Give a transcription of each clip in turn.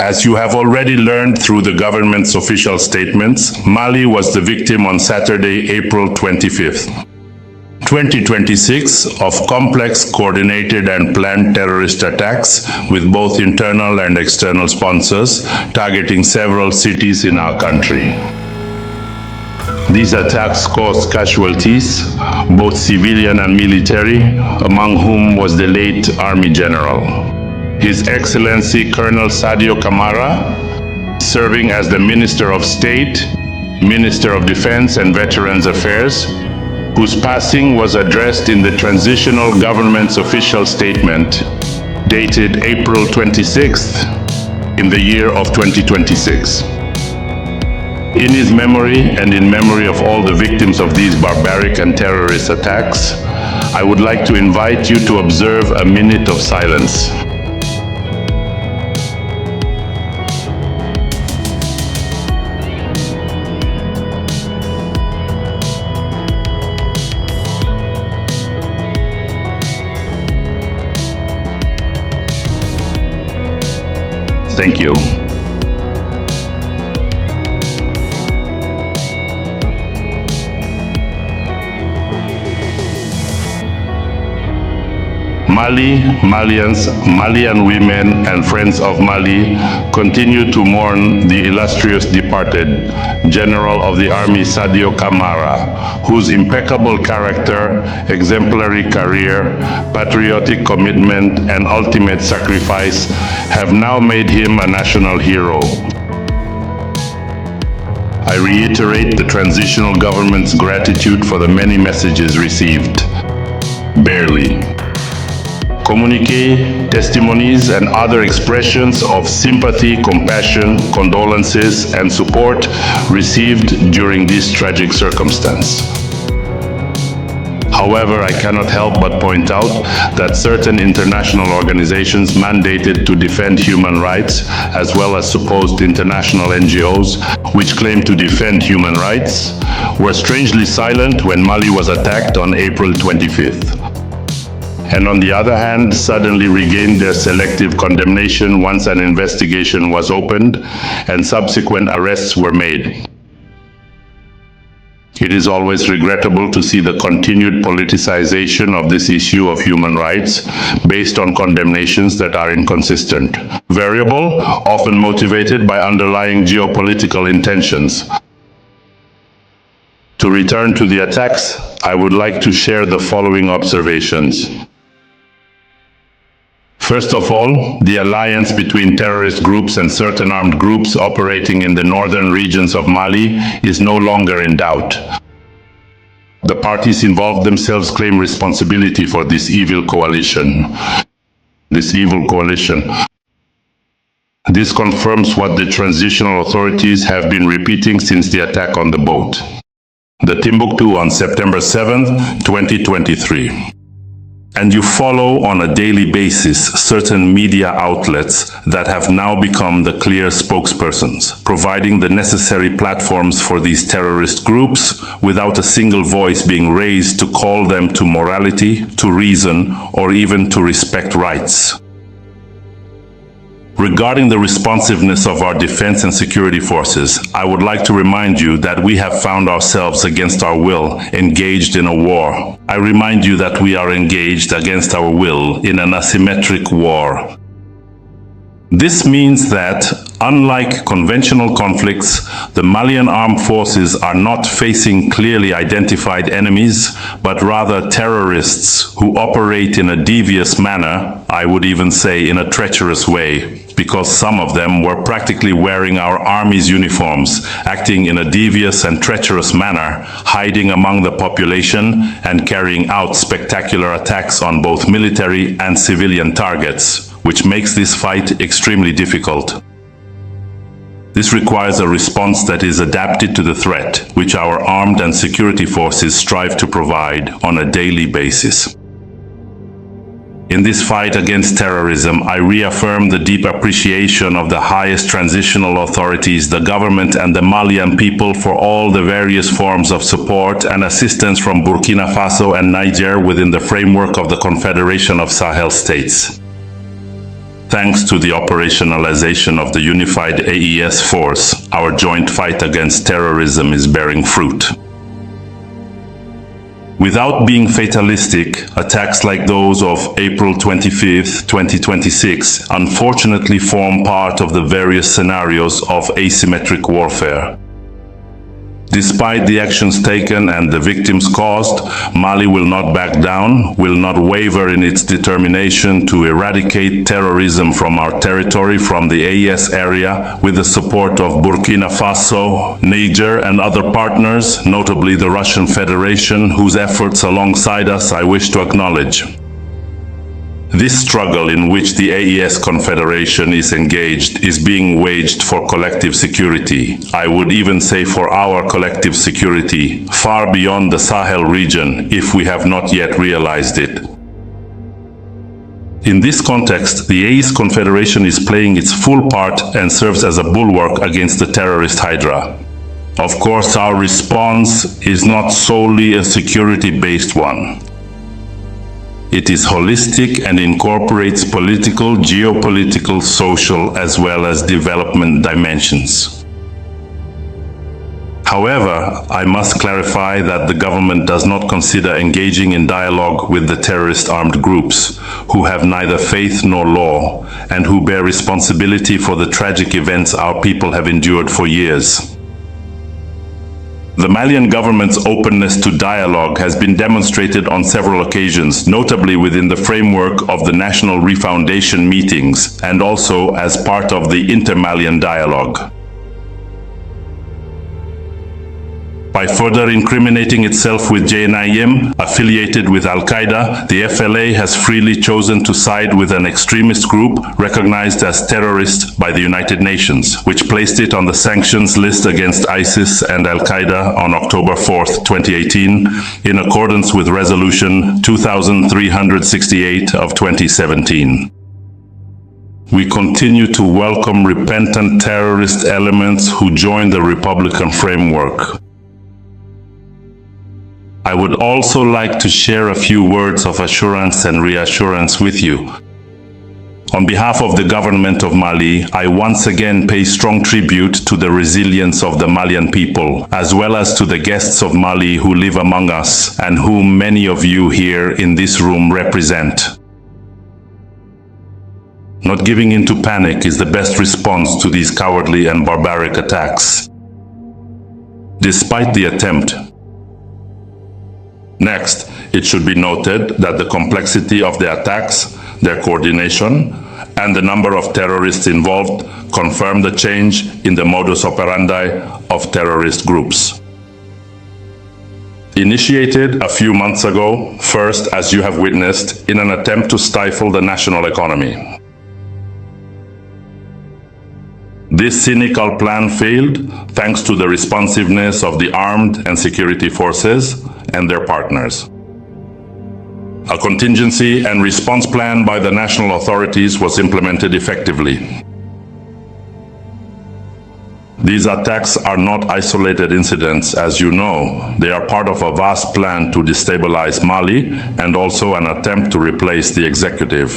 As you have already learned through the government's official statements, Mali was the victim on Saturday, April 25th. 2026 of complex, coordinated and planned terrorist attacks with both internal and external sponsors targeting several cities in our country. These attacks caused casualties, both civilian and military, among whom was the late Army General, His Excellency Colonel Sadio Kamara, serving as the Minister of State, Minister of Defense and Veterans Affairs, whose passing was addressed in the transitional government's official statement dated April 26th in the year of 2026. In his memory and in memory of all the victims of these barbaric and terrorist attacks, I would like to invite you to observe a minute of silence. Thank you. Mali, Malians, Malian women and friends of Mali continue to mourn the illustrious departed General of the Army Sadio Kamara, whose impeccable character, exemplary career, patriotic commitment and ultimate sacrifice have now made him a national hero. I reiterate the transitional government's gratitude for the many messages received. Barely. Communiques, testimonies, and other expressions of sympathy, compassion, condolences, and support received during this tragic circumstance. However, I cannot help but point out that certain international organizations mandated to defend human rights, as well as supposed international NGOs, which claim to defend human rights, were strangely silent when Mali was attacked on April 25th. And on the other hand, suddenly regained their selective condemnation once an investigation was opened and subsequent arrests were made. It is always regrettable to see the continued politicization of this issue of human rights based on condemnations that are inconsistent, variable, often motivated by underlying geopolitical intentions. To return to the attacks, I would like to share the following observations. First of all, the alliance between terrorist groups and certain armed groups operating in the northern regions of Mali is no longer in doubt. The parties involved themselves claim responsibility for this evil coalition. This confirms what the transitional authorities have been repeating since the attack on the boat, the Timbuktu, on September 7th, 2023. And you follow on a daily basis certain media outlets that have now become the clear spokespersons, providing the necessary platforms for these terrorist groups without a single voice being raised to call them to morality, to reason, or even to respect rights. Regarding the responsiveness of our defense and security forces, I would like to remind you that we have found ourselves against our will engaged in a war. I remind you that we are engaged against our will in an asymmetric war. This means that, unlike conventional conflicts, the Malian armed forces are not facing clearly identified enemies, but rather terrorists who operate in a devious manner, I would even say in a treacherous way, because some of them were practically wearing our army's uniforms, acting in a devious and treacherous manner, hiding among the population and carrying out spectacular attacks on both military and civilian targets, which makes this fight extremely difficult. This requires a response that is adapted to the threat, which our armed and security forces strive to provide on a daily basis. In this fight against terrorism, I reaffirm the deep appreciation of the highest transitional authorities, the government and the Malian people for all the various forms of support and assistance from Burkina Faso and Niger within the framework of the Confederation of Sahel States. Thanks to the operationalization of the unified AES force, our joint fight against terrorism is bearing fruit. Without being fatalistic, attacks like those of April 25, 2026, unfortunately form part of the various scenarios of asymmetric warfare. Despite the actions taken and the victims caused, Mali will not back down, will not waver in its determination to eradicate terrorism from our territory, from the AES area, with the support of Burkina Faso, Niger, and other partners, notably the Russian Federation, whose efforts alongside us I wish to acknowledge. This struggle in which the AES Confederation is engaged is being waged for collective security. I would even say for our collective security, far beyond the Sahel region, if we have not yet realized it. In this context, the AES Confederation is playing its full part and serves as a bulwark against the terrorist hydra. Of course, our response is not solely a security-based one. It is holistic and incorporates political, geopolitical, social, as well as development dimensions. However, I must clarify that the government does not consider engaging in dialogue with the terrorist armed groups, who have neither faith nor law, and who bear responsibility for the tragic events our people have endured for years. The Malian government's openness to dialogue has been demonstrated on several occasions, notably within the framework of the National Refoundation meetings and also as part of the Inter-Malian dialogue. By further incriminating itself with JNIM, affiliated with Al-Qaeda, the FLA has freely chosen to side with an extremist group recognized as terrorist by the United Nations, which placed it on the sanctions list against ISIS and Al-Qaeda on October 4, 2018, in accordance with Resolution 2368 of 2017. We continue to welcome repentant terrorist elements who join the Republican framework. I would also like to share a few words of assurance and reassurance with you. On behalf of the government of Mali, I once again pay strong tribute to the resilience of the Malian people, as well as to the guests of Mali who live among us and whom many of you here in this room represent. Not giving in to panic is the best response to these cowardly and barbaric attacks. Despite the attempt, next, it should be noted that the complexity of the attacks, their coordination, and the number of terrorists involved confirm the change in the modus operandi of terrorist groups. Initiated a few months ago, first, as you have witnessed, in an attempt to stifle the national economy. This cynical plan failed thanks to the responsiveness of the armed and security forces and their partners. A contingency and response plan by the national authorities was implemented effectively. These attacks are not isolated incidents, as you know. They are part of a vast plan to destabilize Mali and also an attempt to replace the executive.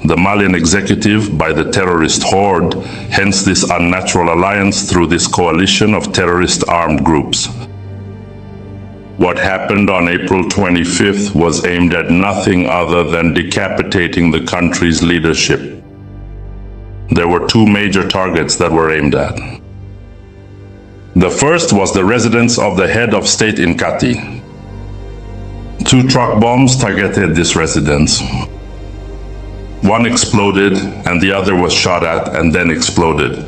The Malian executive by the terrorist horde, hence this unnatural alliance through this coalition of terrorist armed groups. What happened on April 25th was aimed at nothing other than decapitating the country's leadership. There were two major targets that were aimed at. The first was the residence of the head of state in Kati. Two truck bombs targeted this residence. One exploded and the other was shot at and then exploded.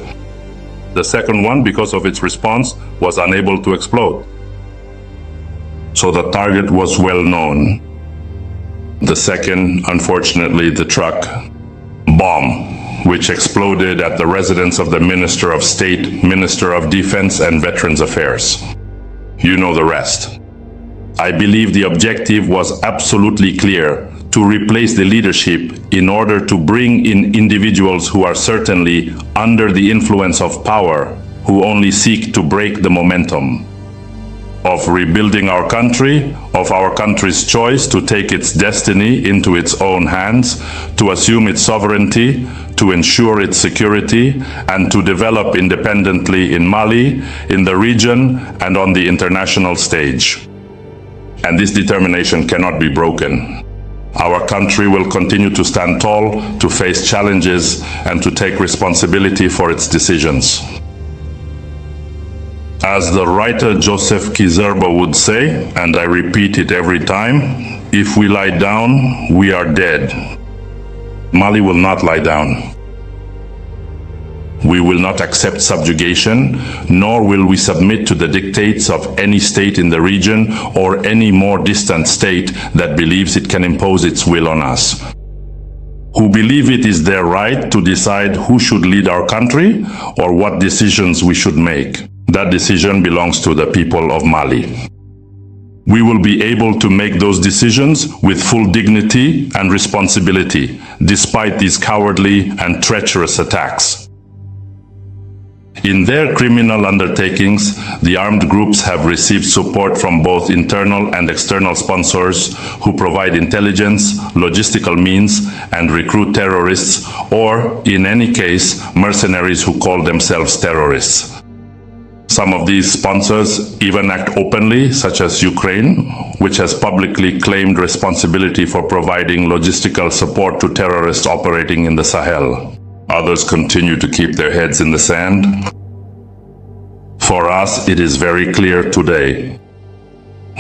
The second one, because of its response, was unable to explode. So the target was well known. The second, unfortunately, the truck bomb, which exploded at the residence of the Minister of State, Minister of Defense and Veterans Affairs. You know the rest. I believe the objective was absolutely clear: to replace the leadership in order to bring in individuals who are certainly under the influence of power, who only seek to break the momentum. of rebuilding our country, of our country's choice to take its destiny into its own hands, to assume its sovereignty, to ensure its security, and to develop independently in Mali, in the region, and on the international stage. And this determination cannot be broken. Our country will continue to stand tall, to face challenges, and to take responsibility for its decisions. As the writer Joseph Kizerbo would say, and I repeat it every time, if we lie down, we are dead. Mali will not lie down. We will not accept subjugation, nor will we submit to the dictates of any state in the region or any more distant state that believes it can impose its will on us, who believe it is their right to decide who should lead our country or what decisions we should make. That decision belongs to the people of Mali. We will be able to make those decisions with full dignity and responsibility, despite these cowardly and treacherous attacks. In their criminal undertakings, the armed groups have received support from both internal and external sponsors who provide intelligence, logistical means, and recruit terrorists, or, in any case, mercenaries who call themselves terrorists. Some of these sponsors even act openly, such as Ukraine, which has publicly claimed responsibility for providing logistical support to terrorists operating in the Sahel. Others continue to keep their heads in the sand. For us, it is very clear today.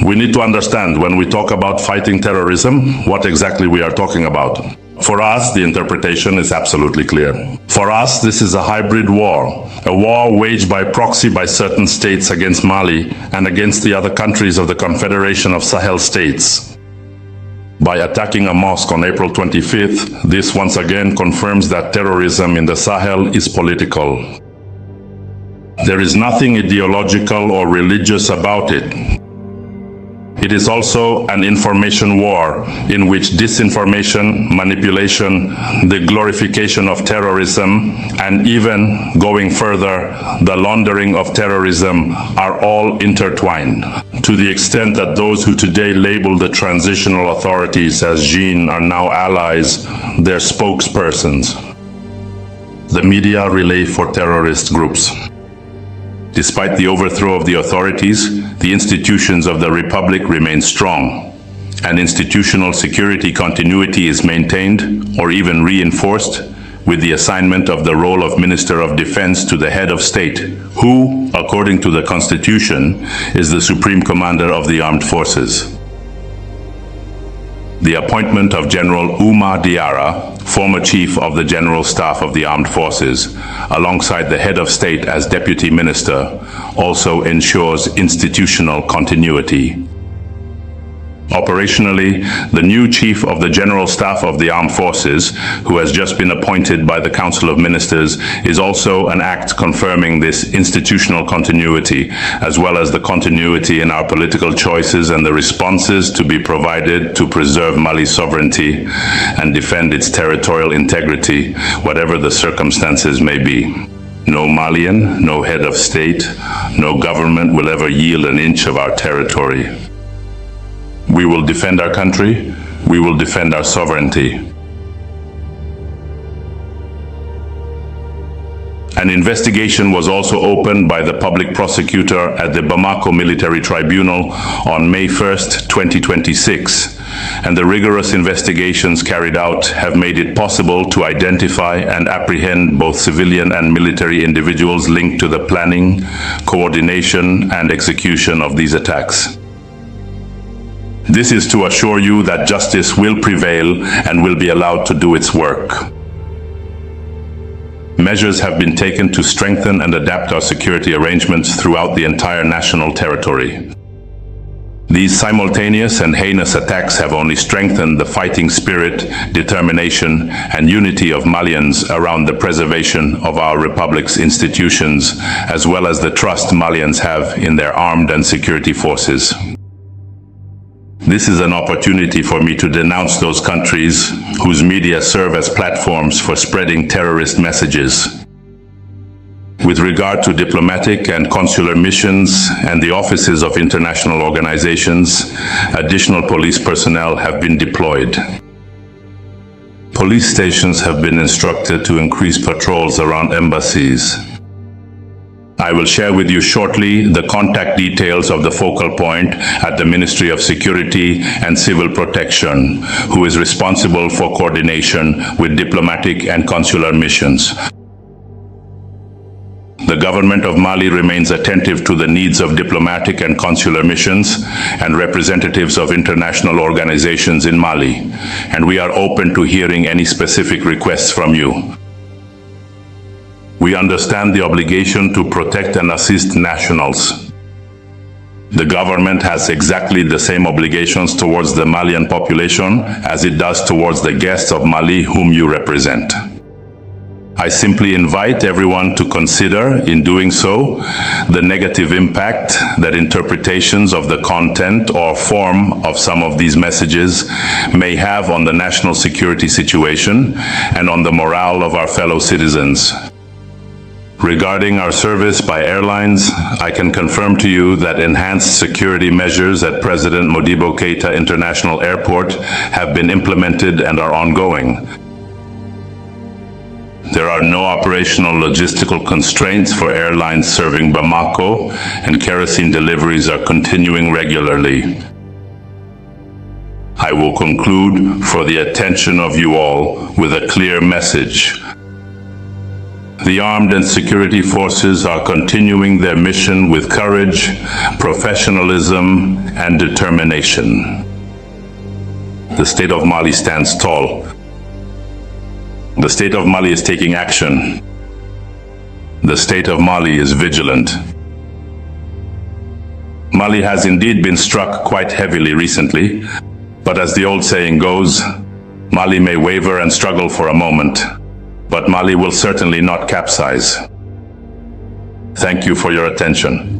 We need to understand when we talk about fighting terrorism, what exactly we are talking about. For us, the interpretation is absolutely clear. For us, this is a hybrid war, a war waged by proxy by certain states against Mali and against the other countries of the Confederation of Sahel States. By attacking a mosque on April 25th, this once again confirms that terrorism in the Sahel is political. There is nothing ideological or religious about it. It is also an information war in which disinformation, manipulation, the glorification of terrorism, and even, going further, the laundering of terrorism are all intertwined, to the extent that those who today label the transitional authorities as JIN are now allies, their spokespersons. The media relay for terrorist groups. Despite the overthrow of the authorities, the institutions of the Republic remain strong, and institutional security continuity is maintained or even reinforced with the assignment of the role of Minister of Defense to the head of state, who, according to the Constitution, is the Supreme Commander of the Armed Forces. The appointment of General Oumar Diarra, former Chief of the General Staff of the Armed Forces, alongside the head of state as Deputy Minister, also ensures institutional continuity. Operationally, the new Chief of the General Staff of the Armed Forces, who has just been appointed by the Council of Ministers, is also an act confirming this institutional continuity, as well as the continuity in our political choices and the responses to be provided to preserve Mali's sovereignty and defend its territorial integrity, whatever the circumstances may be. No Malian, no head of state, no government will ever yield an inch of our territory. We will defend our country. We will defend our sovereignty. An investigation was also opened by the public prosecutor at the Bamako Military Tribunal on May 1st, 2026, and the rigorous investigations carried out have made it possible to identify and apprehend both civilian and military individuals linked to the planning, coordination, and execution of these attacks. This is to assure you that justice will prevail and will be allowed to do its work. Measures have been taken to strengthen and adapt our security arrangements throughout the entire national territory. These simultaneous and heinous attacks have only strengthened the fighting spirit, determination, and unity of Malians around the preservation of our Republic's institutions, as well as the trust Malians have in their armed and security forces. This is an opportunity for me to denounce those countries whose media serve as platforms for spreading terrorist messages. With regard to diplomatic and consular missions and the offices of international organizations, additional police personnel have been deployed. Police stations have been instructed to increase patrols around embassies. I will share with you shortly the contact details of the focal point at the Ministry of Security and Civil Protection, who is responsible for coordination with diplomatic and consular missions. The government of Mali remains attentive to the needs of diplomatic and consular missions and representatives of international organizations in Mali, and we are open to hearing any specific requests from you. We understand the obligation to protect and assist nationals. The government has exactly the same obligations towards the Malian population as it does towards the guests of Mali whom you represent. I simply invite everyone to consider, in doing so, the negative impact that interpretations of the content or form of some of these messages may have on the national security situation and on the morale of our fellow citizens. Regarding our service by airlines, I can confirm to you that enhanced security measures at President Modibo Keïta International Airport have been implemented and are ongoing. There are no operational logistical constraints for airlines serving Bamako, and kerosene deliveries are continuing regularly. I will conclude for the attention of you all with a clear message. The armed and security forces are continuing their mission with courage, professionalism, and determination. The state of Mali stands tall. The state of Mali is taking action. The state of Mali is vigilant. Mali has indeed been struck quite heavily recently, but as the old saying goes, Mali may waver and struggle for a moment, but Mali will certainly not capsize. Thank you for your attention.